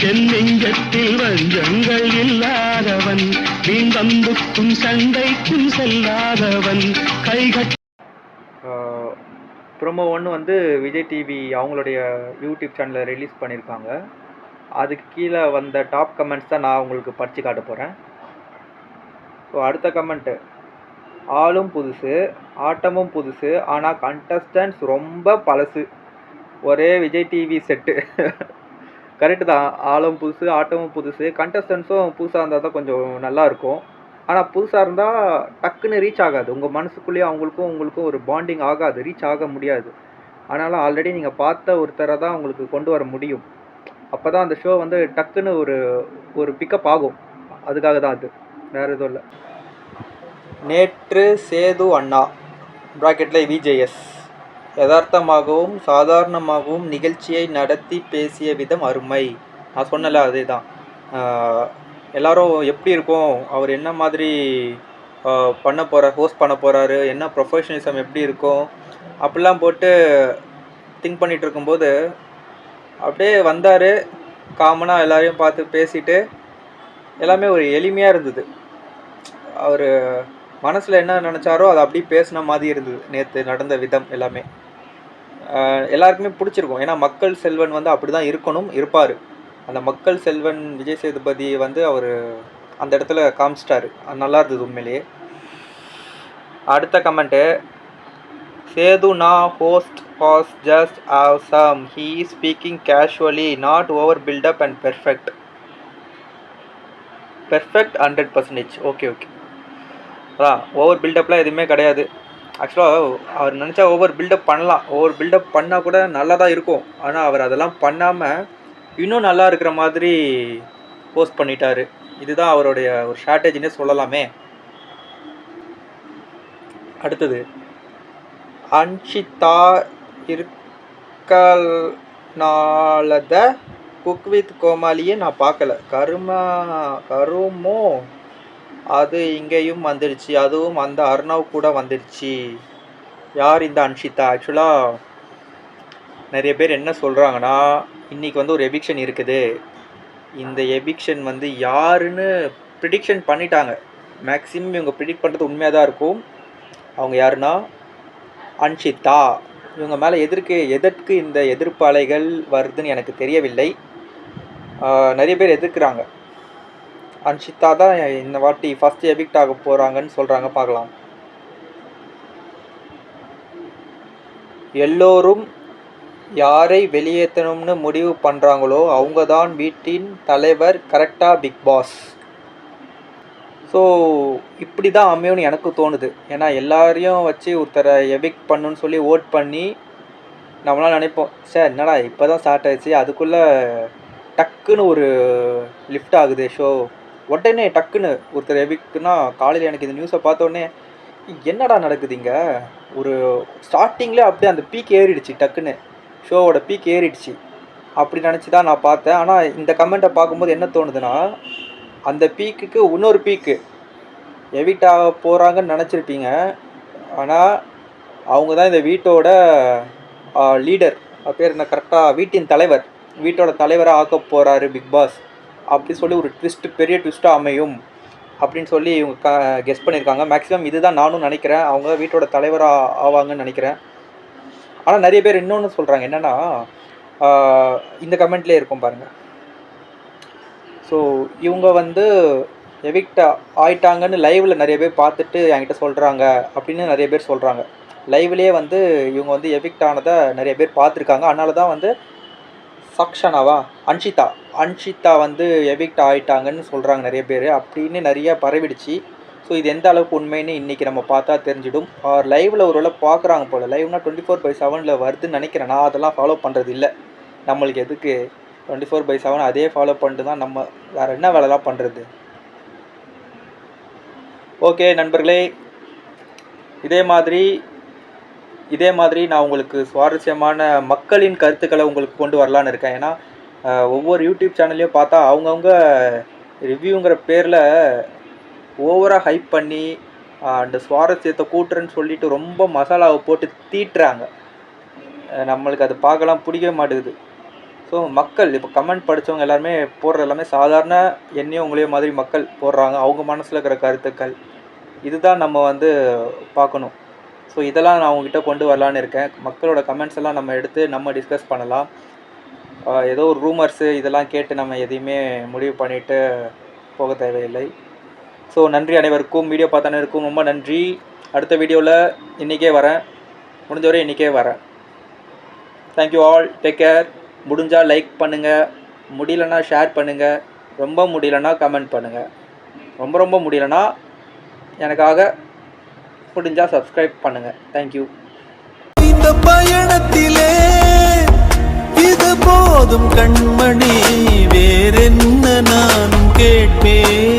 என் நெஞ்சத்தில் வஞ்சங்கள் இல்லாதவன், வீண்வம்புக்கும் சண்டைக்கும் செல்லாதவன், கைகட்ட. ப்ரோமோ ஒன்று வந்து விஜய் டிவி அவங்களுடைய யூடியூப் சேனலில் ரிலீஸ் பண்ணியிருக்காங்க. அதுக்கு கீழே வந்த டாப் கமெண்ட்ஸ் தான் நான் உங்களுக்கு படித்து காட்ட போகிறேன். ஸோ அடுத்த கமெண்ட்டு, ஆளும் புதுசு ஆட்டமும் புதுசு ஆனால் கண்டஸ்டன்ஸ் ரொம்ப பழசு, ஒரே விஜய் டிவி செட்டு. கரெக்டு தான், ஆளும் புதுசு ஆட்டமும் புதுசு, கண்டஸ்டன்ஸும் புதுசாக இருந்தால் தான் கொஞ்சம் நல்லாயிருக்கும். ஆனால் புதுசாக இருந்தால் டக்குன்னு ரீச் ஆகாது, உங்கள் மனசுக்குள்ளேயே அவங்களுக்கும் உங்களுக்கும் ஒரு பாண்டிங் ஆகாது, ரீச் ஆக முடியாது. ஆனாலும் ஆல்ரெடி நீங்கள் பார்த்த ஒருத்தரை தான் உங்களுக்கு கொண்டு வர முடியும். அப்போ தான் அந்த ஷோ வந்து டக்குன்னு ஒரு பிக்கப் ஆகும். அதுக்காக தான் அது, வேறு எதுவும் இல்லை. நேற்று சேது அண்ணா ப்ராக்கெட்டில் விஜேஎஸ் யதார்த்தமாகவும் சாதாரணமாகவும் நிகழ்ச்சியை நடத்தி பேசிய விதம் அருமை. நான் சொன்னல அதே தான். எல்லோரும் எப்படி இருக்கும், அவர் என்ன மாதிரி பண்ண போகிறார், ஹோஸ்ட் பண்ண போகிறாரு, என்ன ப்ரொஃபஷனலிசம் எப்படி இருக்கும் அப்படிலாம் போட்டு திங்க் பண்ணிகிட்டு இருக்கும்போது அப்படியே வந்தார். காமனாக எல்லோரையும் பார்த்து பேசிட்டு எல்லாமே ஒரு எளிமையாக இருந்தது. அவர் மனசில் என்ன நினச்சாரோ அதை அப்படியே பேசின மாதிரி இருந்தது. நேற்று நடந்த விதம் எல்லாமே எல்லாருக்குமே பிடிச்சிருக்கும். ஏன்னா மக்கள் செல்வன் வந்து அப்படி தான் இருக்கணும், இருப்பார். அந்த மக்கள் செல்வன் விஜய் சேதுபதி வந்து அவர் அந்த இடத்துல காமிச்சிட்டாரு. அது நல்லா இருந்தது உண்மையிலேயே. அடுத்த கமெண்ட்டு, சேதுனா host was just awesome, he is speaking casually, not over buildup and perfect. 100%. Okay அதான், ஓவர் பில்டப்லாம் எதுவுமே கிடையாது. ஆக்சுவலாக அவர் நினச்சா ஓவர் பில்டப் பண்ணலாம், ஓவர் பில்டப் பண்ணால் கூட நல்லா தான் இருக்கும். ஆனால் அவர் அதெல்லாம் பண்ணாமல் இன்னும் நல்லா இருக்கிற மாதிரி போஸ்ட் பண்ணிட்டார். இதுதான் அவருடைய ஒரு ஸ்ட்ராட்டஜின்னே சொல்லலாமே. அடுத்தது, அன்ஷிதா இருக்கனாலத குக் வித் கோமாளியை நான் பார்க்கல, கருமோ அது இங்கேயும் வந்துடுச்சு, அதுவும் அந்த அர்ணவ் கூட வந்துடுச்சு. யார் இந்த அன்ஷிதா? ஆக்சுவலாக நிறைய பேர் என்ன சொல்கிறாங்கன்னா, இன்றைக்கி வந்து ஒரு எவிக்ஷன் இருக்குது, இந்த எவிக்ஷன் வந்து யாருன்னு ப்ரிடிக்ஷன் பண்ணிட்டாங்க. மேக்ஸிமம் இவங்க ப்ரிடிக்ட் பண்ணுறது உண்மையாக தான் இருக்கும். அவங்க யாருன்னா அன்ஷிதா. இவங்க மேலே எதற்கு இந்த எதிர்ப்பு அலைகள் வருதுன்னு எனக்கு தெரியவில்லை. நிறைய பேர் எதிர்க்கிறாங்க. அன்ஷிதா தான் இந்த வாட்டி ஃபஸ்ட் எவிக்ட் ஆக போகிறாங்கன்னு சொல்கிறாங்க. பார்க்கலாம். எல்லோரும் யாரை வெளியேற்றணும்னு முடிவு பண்ணுறாங்களோ அவங்க தான் வீட்டின் தலைவர், கரெக்டாக பிக் பாஸ். ஸோ இப்படி தான் அமையும்னு எனக்கு தோணுது. ஏன்னா எல்லாரையும் வச்சு ஒருத்தரை எவிக்ட் பண்ணுன்னு சொல்லி ஓட் பண்ணி நம்மளாம் நினைப்போம், சார் என்னடா இப்போ தான் ஸ்டார்ட் ஆகிடுச்சு, அதுக்குள்ளே டக்குன்னு ஒரு லிஃப்ட் ஆகுது ஷோ, உடனே டக்குன்னு ஒருத்தர் எவிக்ட்னா. காலையில் எனக்கு இந்த நியூஸை பார்த்தோன்னே என்னடா நடக்குதுங்க, ஒரு ஸ்டார்டிங்கில் அப்படியே அந்த பீக் ஏறிடுச்சு, டக்குன்னு ஷோவோட பீக் ஏறிடுச்சு. அப்படி நினச்சி தான் நான் பார்த்தேன். ஆனால் இந்த கமெண்ட்டை பார்க்கும்போது என்ன தோணுதுன்னா, அந்த பீக்குக்கு இன்னொரு பீக்கு எவிக்ட் ஆக போகிறாங்கன்னு நினச்சிருப்பீங்க. ஆனால் அவங்க தான் இந்த வீட்டோட லீடர், பேர் என்ன கரெக்டாக, வீட்டின் தலைவர், வீட்டோட தலைவராக ஆக்க போகிறாரு பிக் பாஸ் அப்படி சொல்லி ஒரு பெரிய ட்விஸ்ட்டாக அமையும் அப்படின்னு சொல்லி இவங்க கெஸ் பண்ணியிருக்காங்க. மேக்ஸிமம் இதுதான் நானும் நினைக்கிறேன், அவங்க வீட்டோட தலைவராக ஆவாங்கன்னு நினைக்கிறேன். ஆனால் நிறைய பேர் இன்னொன்று சொல்கிறாங்க, என்னென்னா இந்த கமெண்ட்லேயே இருக்கும் பாருங்கள். ஸோ இவங்க வந்து எவிக்ட் ஆயிட்டாங்கன்னு லைவில் நிறைய பேர் பார்த்துட்டு என்கிட்ட சொல்கிறாங்க அப்படின்னு நிறைய பேர் சொல்கிறாங்க. லைவ்லேயே வந்து இவங்க வந்து எவிக்ட் ஆனதை நிறைய பேர் பார்த்துருக்காங்க. அதனால தான் வந்து அன்ஷிதா வந்து எவிக்ட் ஆகிட்டாங்கன்னு சொல்கிறாங்க நிறைய பேர், அப்படின்னு நிறையா பரவிடுச்சு. ஸோ இது எந்த அளவுக்கு உண்மைன்னு இன்றைக்கி நம்ம பார்த்தா தெரிஞ்சிடும். லைவில் ஒரு வேளை பார்க்குறாங்க போல், லைவ்னா 24/7 வருதுன்னு நினைக்கிறேன். நான் அதெல்லாம் ஃபாலோ பண்ணுறது இல்லை, நம்மளுக்கு எதுக்கு 24/7 அதே ஃபாலோ பண்ணிட்டு தான் நம்ம வேறு என்ன வேலைலாம் பண்ணுறது. ஓகே நண்பர்களே, இதே மாதிரி நான் உங்களுக்கு சுவாரஸ்யமான மக்களின் கருத்துக்களை உங்களுக்கு கொண்டு வரலான்னு இருக்கேன். ஏன்னா ஒவ்வொரு யூடியூப் சேனல்லையும் பார்த்தா அவங்கவுங்க ரிவ்யூங்கிற பேரில் ஓவராக ஹைப் பண்ணி அந்த சுவாரஸ்யத்தை கூட்டுறேன்னு சொல்லிட்டு ரொம்ப மசாலாவை போட்டு தீட்டுறாங்க. நம்மளுக்கு அது பார்க்கலாம் பிடிக்கவே மாட்டேங்குது. ஸோ மக்கள் இப்போ கமெண்ட் படித்தவங்க எல்லாருமே போடுற எல்லாமே சாதாரண என்னையும் உங்களையும் மாதிரி மக்கள் போடுறாங்க, அவங்க மனசில் இருக்கிற கருத்துக்கள். இதுதான் நம்ம வந்து பார்க்கணும். ஸோ இதெல்லாம் நான் உங்ககிட்ட கொண்டு வரலான்னு இருக்கேன். மக்களோட கமெண்ட்ஸ் எல்லாம் நம்ம எடுத்து நம்ம டிஸ்கஸ் பண்ணலாம். ஏதோ ஒரு ரூமர்ஸு இதெல்லாம் கேட்டு நம்ம எதையுமே முடிவு பண்ணிவிட்டு போக தேவையில்லை. ஸோ நன்றி அனைவருக்கும். வீடியோ பார்த்த அனைவருக்கும் ரொம்ப நன்றி. அடுத்த வீடியோவில் இன்றைக்கே வரேன், முடிஞ்சவரை இன்றைக்கே வரேன். Thank you all, take care. முடிஞ்சால் லைக் பண்ணுங்கள், முடியலன்னா ஷேர் பண்ணுங்கள், ரொம்ப முடியலன்னா கமெண்ட் பண்ணுங்கள், ரொம்ப முடியலன்னா எனக்காக முடிஞ்சால் சப்ஸ்கிரைப் பண்ணுங்கள். தேங்க்யூ. இந்த பயணத்திலே இது போதும் கண்மணி, வேறென்ன நான் கேட்பேன்.